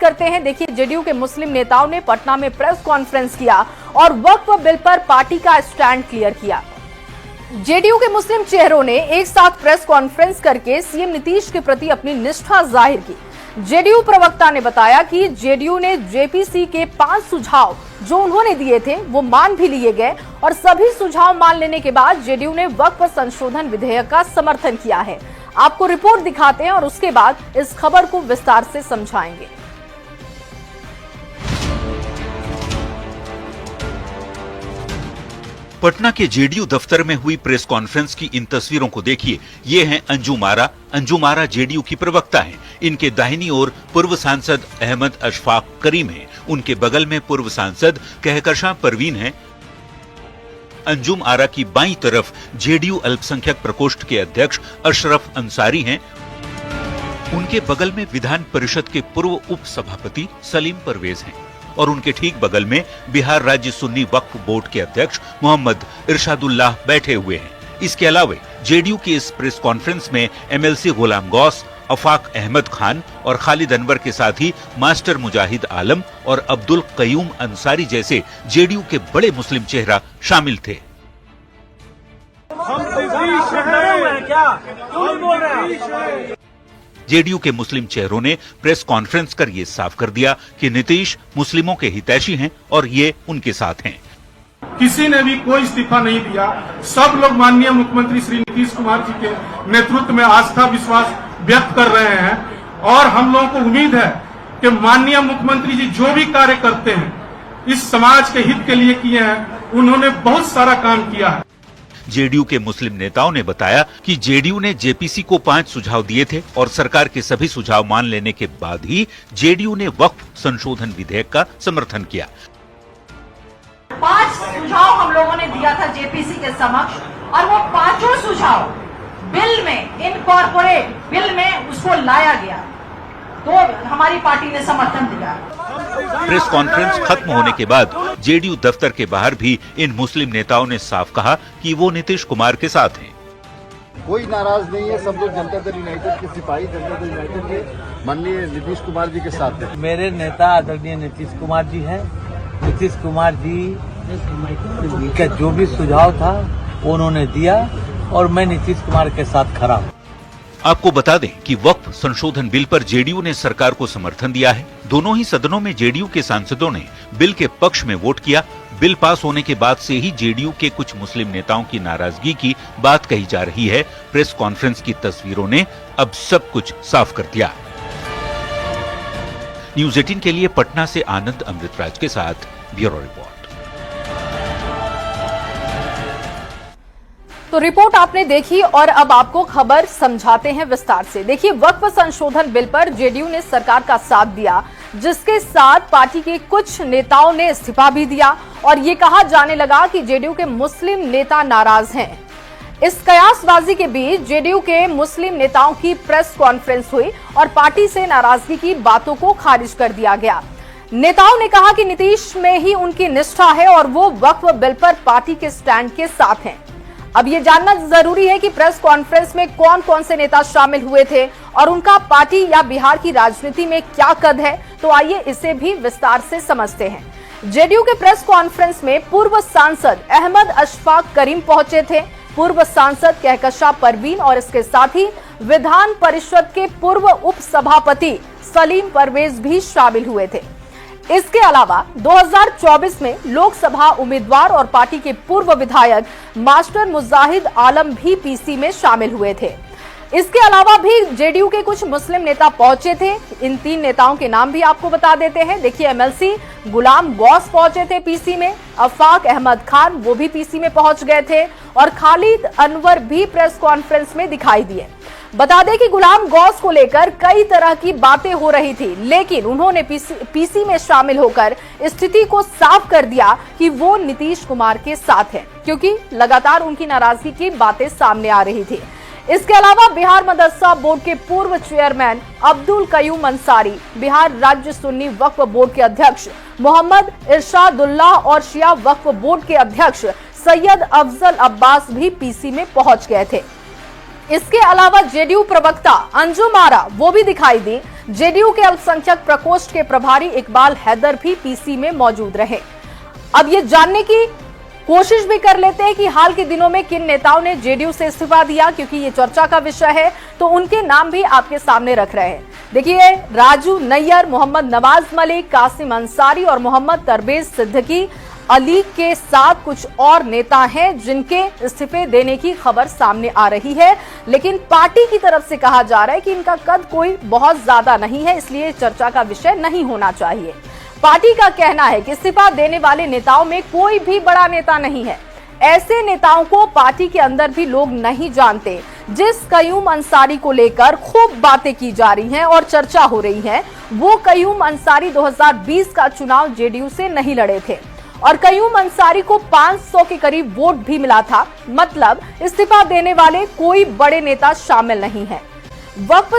करते हैं, देखिए जेडीयू के मुस्लिम नेताओं ने पटना में प्रेस कॉन्फ्रेंस किया और वक्फ बिल पर पार्टी का स्टैंड क्लियर किया। जेडीयू के मुस्लिम चेहरों ने एक साथ प्रेस कॉन्फ्रेंस करके सीएम नीतीश के प्रति अपनी निष्ठा जाहिर की। जेडीयू प्रवक्ता ने बताया कि जेडीयू ने जेपीसी के 5 सुझाव जो उन्होंने दिए थे वो मान भी लिए गए और सभी सुझाव मान लेने के बाद जेडीयू ने वक्फ संशोधन विधेयक का समर्थन किया है। आपको रिपोर्ट दिखाते हैं और उसके बाद इस खबर को विस्तार से समझाएंगे। पटना के जेडीयू दफ्तर में हुई प्रेस कॉन्फ्रेंस की इन तस्वीरों को देखिए। ये हैं अंजुम आरा। अंजुम आरा जेडीयू की प्रवक्ता हैं। इनके दाहिनी ओर पूर्व सांसद अहमद अशफाक करीम हैं। उनके बगल में पूर्व सांसद कहकशां परवीन हैं। अंजुम आरा की बाईं तरफ जेडीयू अल्पसंख्यक प्रकोष्ठ के अध्यक्ष अशरफ अंसारी हैं। उनके बगल में विधान परिषद के पूर्व उप सभापति सलीम परवेज हैं और उनके ठीक बगल में बिहार राज्य सुन्नी वक्फ बोर्ड के अध्यक्ष मोहम्मद इरशादुल्लाह बैठे हुए हैं। इसके अलावा जेडीयू की इस प्रेस कॉन्फ्रेंस में एमएलसी गुलाम गौस, अफाक अहमद खान और खालिद अनवर के साथ ही मास्टर मुजाहिद आलम और अब्दुल कयूम अंसारी जैसे जेडीयू के बड़े मुस्लिम चेहरा शामिल थे। जेडीयू के मुस्लिम चेहरों ने प्रेस कॉन्फ्रेंस कर ये साफ कर दिया कि नीतीश मुस्लिमों के हितैषी हैं और ये उनके साथ हैं। किसी ने भी कोई इस्तीफा नहीं दिया। सब लोग माननीय मुख्यमंत्री श्री नीतीश कुमार जी के नेतृत्व में आस्था विश्वास व्यक्त कर रहे हैं और हम लोगों को उम्मीद है कि माननीय मुख्यमंत्री जी जो भी कार्य करते हैं इस समाज के हित के लिए किए हैं। उन्होंने बहुत सारा काम किया है। जेडीयू के मुस्लिम नेताओं ने बताया कि जेडीयू ने जेपीसी को 5 सुझाव दिए थे और सरकार के सभी सुझाव मान लेने के बाद ही जेडीयू ने वक्फ संशोधन विधेयक का समर्थन किया। 5 सुझाव हम लोगों ने दिया था जेपीसी के समक्ष और वो 5 सुझाव बिल में इनकॉर्पोरेट बिल में उसको लाया गया तो हमारी पार्टी ने समर्थन दिया। प्रेस कॉन्फ्रेंस खत्म होने के बाद जेडीयू दफ्तर के बाहर भी इन मुस्लिम नेताओं ने साफ कहा कि वो नीतीश कुमार के साथ हैं। कोई नाराज नहीं है। सब लोग जनता दल यूनाइटेड के सिपाही जनता दल यूनाइटेड के माननीय नीतीश कुमार जी के साथ हैं। मेरे नेता आदरणीय नीतीश कुमार जी हैं। नीतीश कुमार जी का जो भी सुझाव था उन्होंने दिया और मैं नीतीश कुमार के साथ खड़ा हूँ। आपको बता दें कि वक्फ संशोधन बिल पर जेडीयू ने सरकार को समर्थन दिया है। दोनों ही सदनों में जेडीयू के सांसदों ने बिल के पक्ष में वोट किया। बिल पास होने के बाद से ही जेडीयू के कुछ मुस्लिम नेताओं की नाराजगी की बात कही जा रही है। प्रेस कॉन्फ्रेंस की तस्वीरों ने अब सब कुछ साफ कर दिया। न्यूज़ 18 के लिए पटना से आनंद अमृतराज के साथ ब्यूरो रिपोर्ट। तो रिपोर्ट आपने देखी और अब आपको खबर समझाते हैं विस्तार से। देखिए, वक्फ संशोधन बिल पर जेडीयू ने सरकार का साथ दिया, जिसके साथ पार्टी के कुछ नेताओं ने इस्तीफा भी दिया और ये कहा जाने लगा कि जेडीयू के मुस्लिम नेता नाराज हैं। इस कयासबाजी के बीच जेडीयू के मुस्लिम नेताओं की प्रेस कॉन्फ्रेंस हुई और पार्टी से नाराजगी की बातों को खारिज कर दिया गया। नेताओं ने कहा कि नीतीश में ही उनकी निष्ठा है और वो वक्फ बिल पर पार्टी के स्टैंड के साथ हैं। अब ये जानना जरूरी है कि प्रेस कॉन्फ्रेंस में कौन कौन से नेता शामिल हुए थे और उनका पार्टी या बिहार की राजनीति में क्या कद है। तो आइए इसे भी विस्तार से समझते हैं। जेडीयू के प्रेस कॉन्फ्रेंस में पूर्व सांसद अहमद अशफाक करीम पहुंचे थे। पूर्व सांसद कहकशां परवीन और इसके साथ ही विधान परिषद के पूर्व उप सभापति सलीम परवेज भी शामिल हुए थे। इसके अलावा 2024 में लोकसभा उम्मीदवार और पार्टी के पूर्व विधायक मास्टर मुजाहिद आलम भी पीसी में शामिल हुए थे। इसके अलावा भी जेडीयू के कुछ मुस्लिम नेता पहुंचे थे। इन 3 नेताओं के नाम भी आपको बता देते हैं। देखिए, एमएलसी गुलाम गौस पहुंचे थे पीसी में, अफाक अहमद खान वो भी पीसी में पहुंच गए थे और खालिद अनवर भी प्रेस कॉन्फ्रेंस में दिखाई दिए। बता दें कि गुलाम गौस को लेकर कई तरह की बातें हो रही थी, लेकिन उन्होंने पीसी में शामिल होकर स्थिति को साफ कर दिया कि वो नीतीश कुमार के साथ हैं, क्योंकि लगातार उनकी नाराजगी की बातें सामने आ रही थी। इसके अलावा बिहार मदरसा बोर्ड के पूर्व चेयरमैन अब्दुल कयूम अंसारी, बिहार राज्य सुन्नी वक्फ बोर्ड के अध्यक्ष मोहम्मद इरशादुल्लाह और शिया वक्फ बोर्ड के अध्यक्ष सैयद अफजल अब्बास भी पीसी में पहुंच गए थे। इसके अलावा जेडीयू प्रवक्ता अंजुम आरा वो भी दिखाई दी, जेडीयू के अल्पसंख्यक प्रकोष्ठ के प्रभारी इकबाल हैदर भी पीसी में मौजूद रहे। अब ये जानने की कोशिश भी कर लेते हैं कि हाल के दिनों में किन नेताओं ने जेडीयू से इस्तीफा दिया, क्योंकि ये चर्चा का विषय है, तो उनके नाम भी आपके सामने रख रहे हैं। देखिए, राजू नैयर, मोहम्मद नवाज मलिक, कासिम अंसारी और मोहम्मद तरबेज सिद्दीकी अली के साथ कुछ और नेता हैं जिनके इस्तीफे देने की खबर सामने आ रही है, लेकिन पार्टी की तरफ से कहा जा रहा है कि इनका कद कोई बहुत ज्यादा नहीं है, इसलिए चर्चा का विषय नहीं होना चाहिए। पार्टी का कहना है कि इस्तीफा देने वाले नेताओं में कोई भी बड़ा नेता नहीं है। ऐसे नेताओं को पार्टी के अंदर भी लोग नहीं जानते। जिस कयूम अंसारी को लेकर खूब बातें की जा रही हैं और चर्चा हो रही है, वो कयूम अंसारी 2020 का चुनाव जेडीयू से नहीं लड़े थे और कयूम अंसारी को 500 के करीब वोट भी मिला था। मतलब इस्तीफा देने वाले कोई बड़े नेता शामिल नहीं है। वक्फ